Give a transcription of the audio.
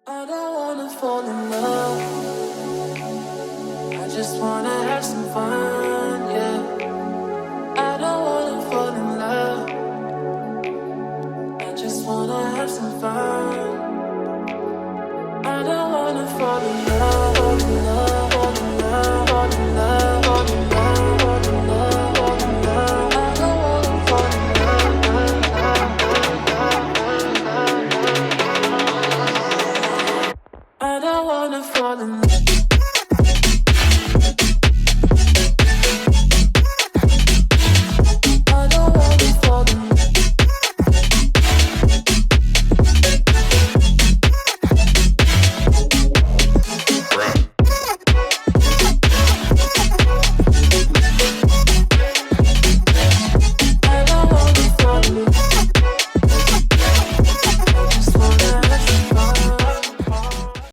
I don't wanna fall in love. I just wanna have some fun, yeah. I don't wanna fall in love. I just wanna have some fun. I don't wanna fall in love, fall in love, fall in love, fall in love, fall in love, fall in love, fall in love. I don't wanna fall in love. I don't wanna fall in love.